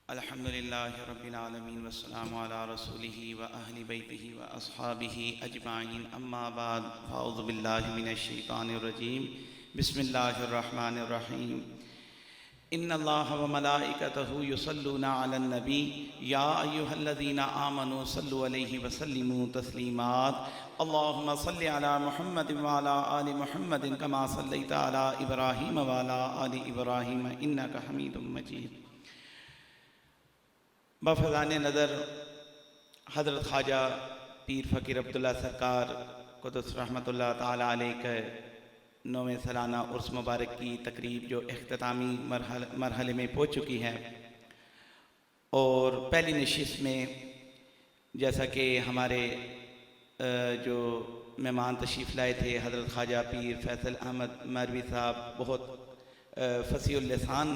अल्हम्दुलिल्लाहि रब्बिल आलमीन वस्सलामु अला रसूलिही व अहली बैतिही व अस्हाबिही अजमाइन अम्मा बाद फ़अऊज़ु बिल्लाहि मिनश शैतानिर रजीम बिस्मिल्लाहिर रहमानिर रहीम इन्नल्लाह व मलाइकतहु युसल्लूना अलन नबी या अय्युहल्लज़ीना आमनू सल्लु अलैहि व सल्लिमू तस्लीमात अल्लाहुम्मा सल्लि अला मुहम्मद व अला आलि मुहम्मद कमा सल्लैता अला इब्राहीम व अला आलि इब्राहीम इन्नका हमीदुम मजीद। बफ़ज़ान नज़र हज़रत ख्वाजा पीर फ़कीर अब्दुल्ला सरकार क़ुद्दस रहमतुल्लाह ताला अलैह के 9वें सालाना उर्स मुबारक की तकरीब जो इख्तितामी मरहले में पहुँच चुकी है और पहली नशिस्त में जैसा कि हमारे जो मेहमान तशरीफ़ लाए थे हज़रत ख्वाजा पीर फैसल अहमद मरवी साहब बहुत फसीहुल लिसान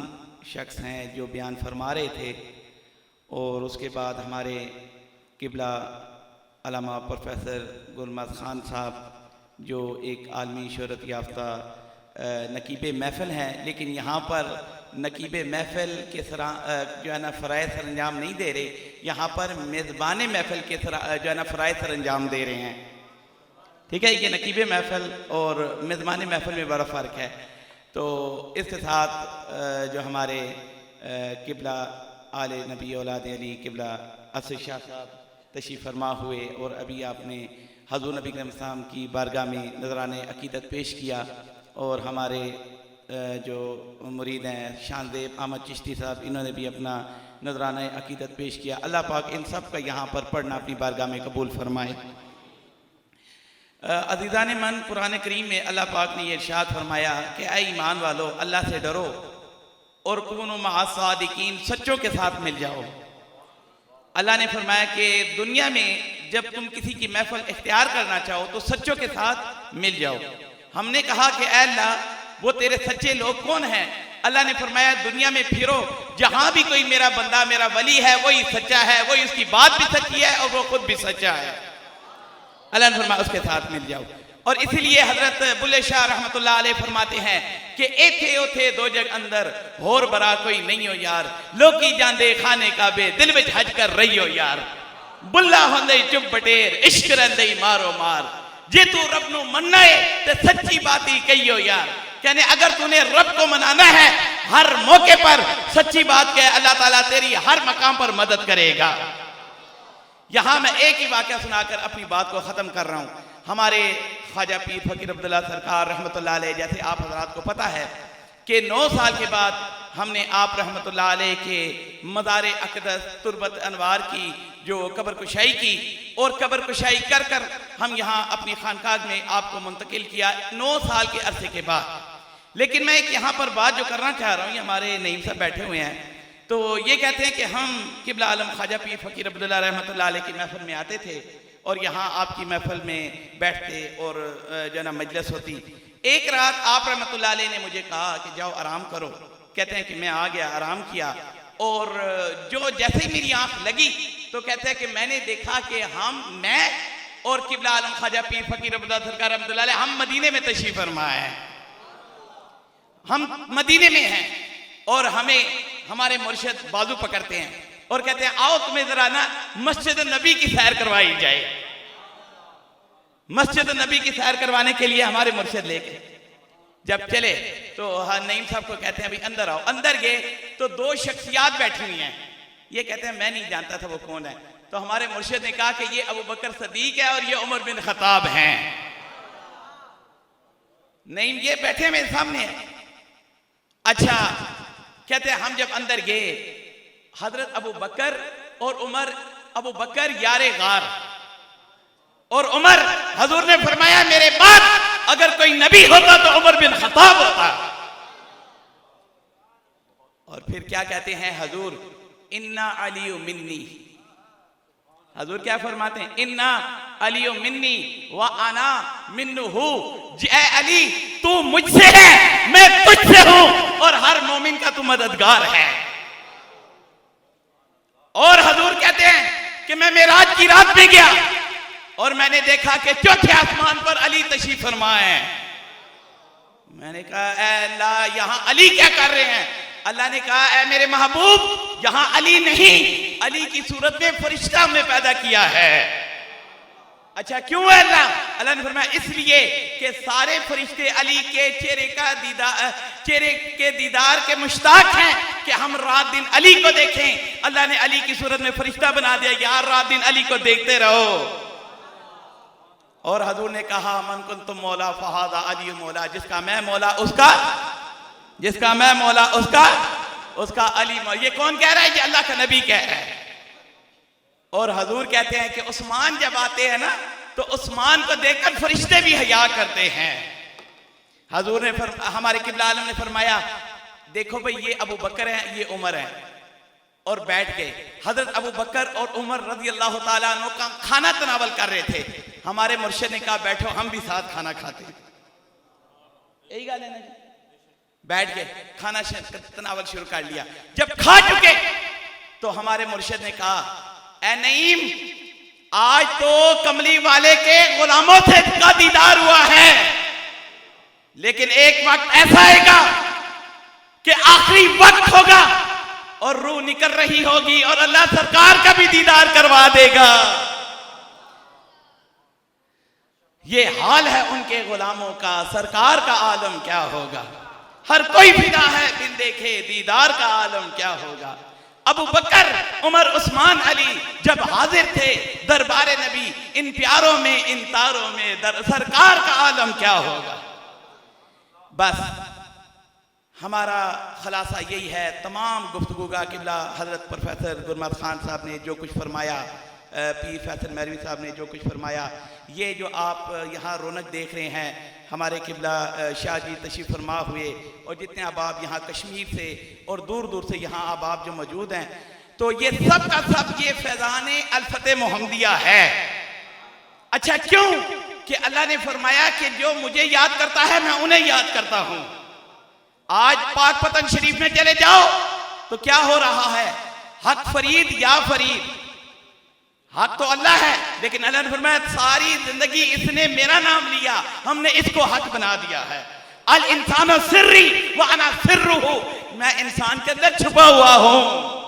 शख्स हैं जो बयान फरमा रहे थे और उसके बाद हमारे किबला अल्लामा प्रोफेसर गुलमद खान साहब जो एक आलमी शोहरत याफ्ता नकीब महफ़िल हैं, लेकिन यहाँ पर नकीब महफ़िल के जो है ना फ़राइज़ सर अंजाम नहीं दे रहे, यहाँ पर मेज़बान महफ़िल के जो है ना फ़राइज़ सर अंजाम दे रहे हैं। ठीक है, ये नकीब महफ़िल और मेज़बान महफ़िल में बड़ा फ़र्क है। तो इसके साथ जो हमारे किबला आले नबी औलाद अली किबला असद शाह साहब तशरीफ़ फरमा हुए और अभी आपने हज़ूर नबी करम सल्लल्लाहु अलैहि वसल्लम की बारगाह में नज़राने अक़ीदत पेश किया और हमारे जो मुरीद हैं शानदेव अहमद चिश्ती साहब, इन्होंने भी अपना नज़राना अक़ीदत पेश किया। अल्लाह पाक इन सब का यहाँ पर पढ़ना अपनी बारगाह में कबूल फरमाए। अज़ीज़ान मन, कुरान करीम में अल्लाह पाक ने ये इरशाद फरमाया कि ऐ ईमान वालो अल्लाह से डरो और कूनू मअस सादिकीन, सच्चों के साथ मिल जाओ। अल्लाह ने फरमाया कि दुनिया में जब तुम किसी की महफिल इख्तियार करना चाहो तो सच्चों के साथ मिल जाओ। हमने कहा कि ऐ अल्लाह वो तेरे सच्चे लोग कौन हैं? अल्लाह ने फरमाया दुनिया में फिरो, जहां भी कोई मेरा बंदा मेरा वली है वही सच्चा है, वही उसकी बात भी सच्ची है और वो खुद भी सच्चा है। अल्लाह ने फरमाया उसके साथ मिल जाओ। और इसीलिए हजरत बुल्ले शाह रहमतुल्लाह अलैह फरमाते हैं कि एथे ओथे दो जग अंदर होर बरा कोई नहीं हो यार, लोकी जांदे खाने काबे दिल विच हज कर रही हो यार, बुल्ला होंदे चुप बटेर इश्क रंदे मारो मार, जे तू रब नू मनना है ते सच्ची बात ही कहियो यार। कहने अगर तूने रब को मनाना है हर मौके पर सच्ची बात कह, अल्लाह ताला तेरी हर मकाम पर मदद करेगा। यहां मैं एक ही वाकया सुनाकर अपनी बात को खत्म कर रहा हूं। हमारे ख्वाजा पीर फ़कीर अब्दुल्ला सरकार रहमतुल्लाह अलैह, जैसे आप हज़रात को पता है कि 9 साल के बाद हमने आप रहमतुल्लाह अलैह के मज़ार अक़दस तुरबत अनवार की जो कब्र कुशाई की और कब्र कुशाई कर कर हम यहाँ अपनी खानकाह में आपको मुंतकिल किया 9 साल के अरसे के बाद। लेकिन मैं एक यहाँ पर बात जो करना चाह रहा हूँ, हमारे नईम साहब बैठे हुए हैं, तो ये कहते हैं कि हम किबला आलम ख्वाजा पीर फ़कीर अब्दुल्ला रहमतुल्लाह अलैह की महफ़िल में आते थे और यहाँ आपकी महफ़िल में बैठते और जो ना मजलिस होती। एक रात आप रहमतुल्लाह अलैह ने मुझे कहा कि जाओ आराम करो। कहते हैं कि मैं आ गया, आराम किया और जो जैसे ही मेरी आंख लगी तो कहते हैं कि मैंने देखा कि मैं और किबला आलम ख्वाजा पीर फ़कीर अब्दुल्ला सरकार रहमतुल्लाह अलैह हम मदीने में तशरीफ़ फरमा है, हम मदीने में हैं और हमें हमारे मुर्शिद बाजू पकड़ते हैं और कहते हैं आओ तुम्हें जरा ना मस्जिद नबी की सैर करवाई जाए। मस्जिद नबी की सैर करवाने के लिए हमारे मुर्शिद लेके जब चले तो नईम साहब को कहते हैं अभी अंदर आओ। अंदर गए तो 2 शख्सियात बैठी हुई हैं। ये कहते हैं मैं नहीं जानता था वो कौन है। तो हमारे मुर्शिद ने कहा कि ये अबू बकर सदीक है और ये उमर बिन खत्ताब हैं। नईम ये बैठे मेरे सामने है। अच्छा, कहते हैं हम जब अंदर गए हजरत अबू बकर और उमर, अबू बकर यारे गार और उमर, हजूर ने फरमाया मेरे बाद अगर कोई नबी होता तो उमर बिन खत्ताब होता। और फिर क्या कहते हैं हजूर, इन्ना अलियु मिन्नी, हजूर क्या फरमाते हैं, इन्ना अलियु मिन्नी व आना मिन्नुहु, ऐ अली तू मुझसे है मैं तुझसे हूं और हर मोमिन का तू मददगार है। और हजूर कहते हैं कि मैं मेराज की रात में गया और मैंने देखा कि 4थे आसमान पर अली तशरीफ फरमा है। मैंने कहा ऐ अल्लाह यहाँ अली क्या कर रहे हैं? अल्लाह ने कहा ऐ मेरे महबूब, यहां अली नहीं, अली की सूरत में फरिश्ता हमने पैदा किया है। अच्छा क्यों है अल्लाह? अल्लाह ने फरमाया इसलिए कि सारे फरिश्ते अली के चेहरे के दीदार के मुश्ताक हैं कि हम रात दिन अली को देखें। अल्लाह ने अली की सूरत में फरिश्ता बना दिया, यार रात दिन अली को देखते रहो। और हजूर ने कहा मन कुन्तु मौला फहादा अली मौला, जिसका मैं मौला उसका, जिसका मैं मौला उसका अली मौला। ये कौन कह रहा है? ये अल्लाह का नबी कह रहा है। और हजूर कहते हैं कि उस्मान जब आते हैं ना तो उस्मान को देखकर फरिश्ते भी हया करते हैं। हजूर ने हमारे किबला आलम ने फरमाया देखो भाई ये अबू बकर है, ये उमर है, और बैठ गए। हजरत अबू बकर और उमर रजी अल्लाह ताला अन्हु का खाना तनावल कर रहे थे। हमारे मुर्शिद ने कहा बैठो हम भी साथ खाना खाते हैं। यही गाल है ना जी। बैठ गए, खाना तनावल शुरू कर लिया। जब खा चुके तो हमारे मुर्शिद ने कहा ऐ नईम, आज तो कमली वाले के गुलामों से का दीदार हुआ है, लेकिन एक वक्त ऐसा आएगा कि आखिरी वक्त होगा और रूह निकल रही होगी और अल्लाह सरकार का भी दीदार करवा देगा। ये हाल है उनके गुलामों का, सरकार का आलम क्या होगा। हर कोई फिदा है बिन देखे दीदार का आलम क्या होगा। अबू बकर, उमर, उस्मान, अली जब हाजिर थे दरबार नबी, इन प्यारों में इन तारों में सरकार का आलम क्या होगा। बस हमारा खलासा यही है। तमाम गुफ्तगू का किबला हजरत प्रोफेसर गुरमत खान साहब ने जो कुछ फरमाया, पीर फैसल मैरवी साहब ने जो कुछ फरमाया, ये जो आप यहाँ रौनक देख रहे हैं, हमारे किबला शाह जी तशरीफ़ फरमा हुए और जितने अहबाब यहाँ कश्मीर से और दूर दूर से यहाँ अहबाब जो मौजूद हैं, तो ये सब का सब ये फैज़ान अल-फतह मोहम्मदिया है। अच्छा क्यों? कि अल्लाह ने फरमाया कि जो मुझे याद करता है मैं उन्हें याद करता हूँ। आज पाक पतन शरीफ में चले जाओ तो क्या हो रहा है? हक फरीद या फरीद, हक तो अल्लाह है, लेकिन अल्लाह ने फरमाया सारी जिंदगी इसने मेरा नाम लिया, हमने इसको हक बना दिया है। अल इंसान सिर्री व अना सिर्रुहु, मैं इंसान के अंदर छुपा हुआ हूं।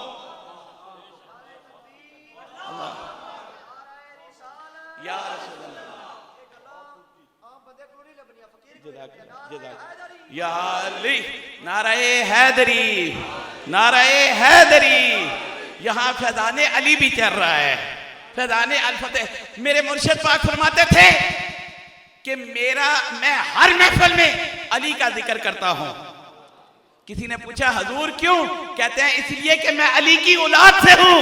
या अली, नाराए हैदरी, नाराए हैदरी। यहां फैज़ाने अली भी चल रहा है, फैज़ाने अल-फतह। मेरे मुर्शिद पाक फरमाते थे कि मैं हर महफिल में अली का जिक्र करता हूं। किसी ने पूछा हुजूर क्यों? कहते हैं इसलिए कि मैं अली की औलाद से हूं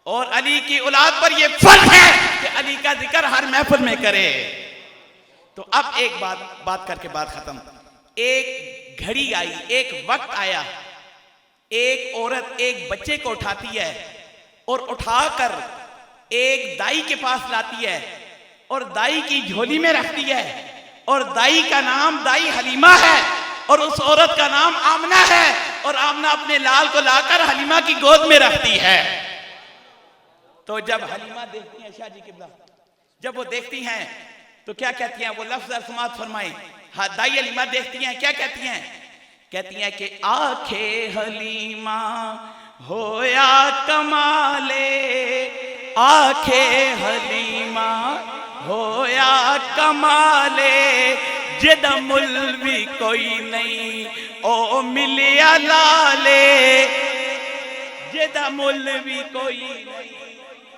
और अली की औलाद पर यह फर्ज है कि अली का जिक्र हर महफिल में करे। तो अब एक बात करके बात खत्म। एक घड़ी आई, एक वक्त आया, एक औरत एक बच्चे को उठाती है और उठाकर एक दाई के पास लाती है और दाई की झोली में रखती है, और दाई का नाम दाई हलीमा है और उस औरत का नाम आमना है, और आमना अपने लाल को लाकर हलीमा की गोद में रखती है। तो जब हलीमा देखती है, शाह जी किबला जब वो देखती हैं तो क्या कहती हैं? वो लफ्ज़ समात फरमाएं। हाँ, दाई हलीमा देखती हैं, क्या कहती हैं? कहती हैं कि आखे हलीमा होया कमाले, आखे हलीमा होया कमाले, जिदा मुल भी कोई नहीं ओ मिलिया लाले, जिदा मुल भी कोई नहीं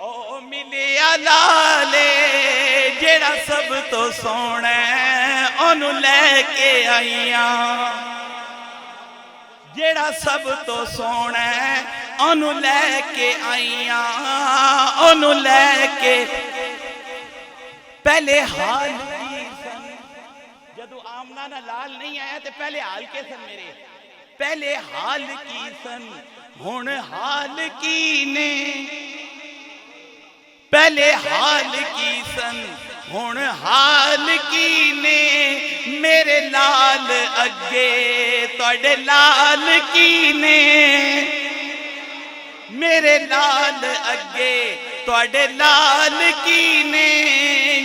ओ मिलिया लाले, जेड़ा सब तो सोना ओनू लैके आईया, जेड़ा सब तो सोना ओनू लैके आईया, ओनू लैके। पहले हाल की सन, जदों आमना ना लाल नहीं आया तो पहले हाल के सन मेरे, पहले हाल की सन हुण हाल की ने, पहले हाल की सन हुण हाल की ने, मेरे लाल अगे तुहाडे लाल की ने, मेरे लाल अगे तुहाडे लाल की ने,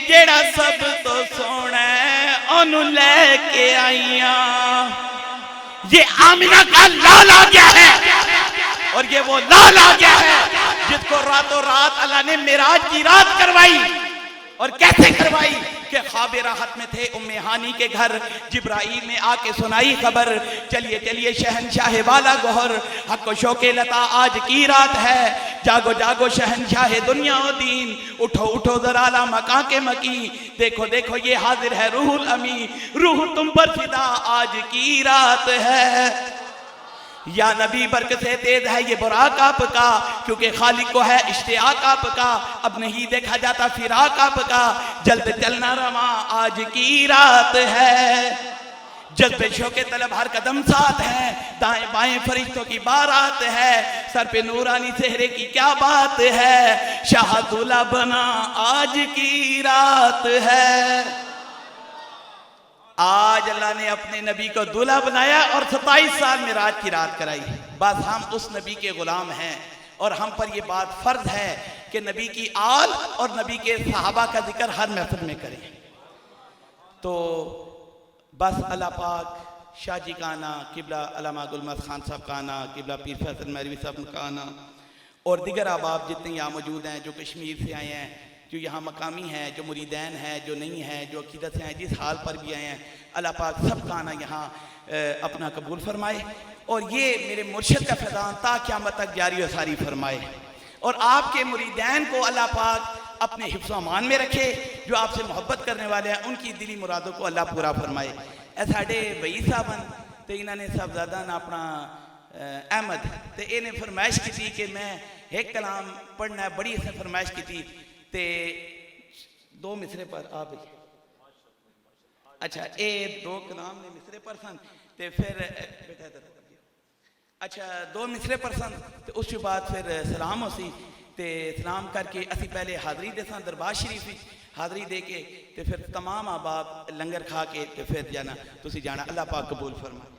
जेड़ा सब तो सोना ओनू लैके आईया, ये आमिना का लाल आ गया है, और ये वो लाल आ गया है जिसको रातों रात अल्लाह ने मिराज की रात करवाई। और कैसे करवाई कि ख्वाब राहत में थे उम्मे हानी के घर, जिब्राईल ने आके सुनाई खबर, चलिए चलिए शहनशाह वाला गोहर, हक शौके लता आज की रात है, जागो जागो शहनशाह दुनिया और दीन, उठो उठो जराला मका के मकी, देखो देखो ये हाजिर है रूहुल अमी, रूह तुम पर फिदा आज की रात है। या नबी बरकत से तेज है ये बुराक आपका, क्योंकि खालिक को है इश्तियाक आपका, अब नहीं देखा जाता फिराक आपका, जल्द चलना रवा आज की रात है। जज्बे शौके तलब हर कदम साथ है, दाएं बाएं फरिश्तों की बारात है, सर पे नूरानी सेहरे की क्या बात है, शाह दूल्हा बना आज की रात है। आज अल्लाह ने अपने नबी को दूल्हा बनाया और 27 साल मिराज की रात कराई। बस हम उस नबी के गुलाम हैं और हम पर यह बात फर्ज है कि नबी की आल और नबी के सहाबा का जिक्र हर महफिल में करें। तो बस अल्लाह पाक शाह जी का आना, किबला अल्लामा गुलमद खान साहब का आना, किबला पीर फैसल मरवी साहब का आना और दिगर अहबाब जितने यहाँ मौजूद हैं, जो कश्मीर से आए हैं, जो यहाँ मकामी हैं, जो मुरीदैन हैं, जो नहीं हैं, जो अकीदत से हैं, जिस हाल पर भी आए हैं, अल्लाह पाक सब का आना यहाँ अपना कबूल फरमाए और ये मेरे मुर्शिद का फैज़ान ता क़यामत तक जारी व सारी फरमाए और आपके मुरीदैन को अल्लाह पाक अपने हिफ्ज़ व अमान में रखे। जो आपसे मोहब्बत करने वाले हैं उनकी दिली मुरादों को अल्लाह पूरा फरमाए। साढ़े वही साहबन तो इन्होंने साहबजादा ना अपना अहमद तो इन्हें फरमाइश की थी कि मैं एक कलाम पढ़ना है, बड़ी इसने फरमाइश की थी ते 2 मिसरे पर आ भाई। अच्छा ये 2 कलाम ने मिसरे पर सन ते फिर बेटा अच्छा 2 मिसरे पर सन ते उस बाद फिर सलाम हो सी ते सलाम करके असी पहले हाज़री दे सन दरबार शरीफ हाज़री दे के ते फिर तमाम अहबाब लंगर खा के ते फिर जाना तुसी जाना। अल्लाह पाक कबूल फरमाए।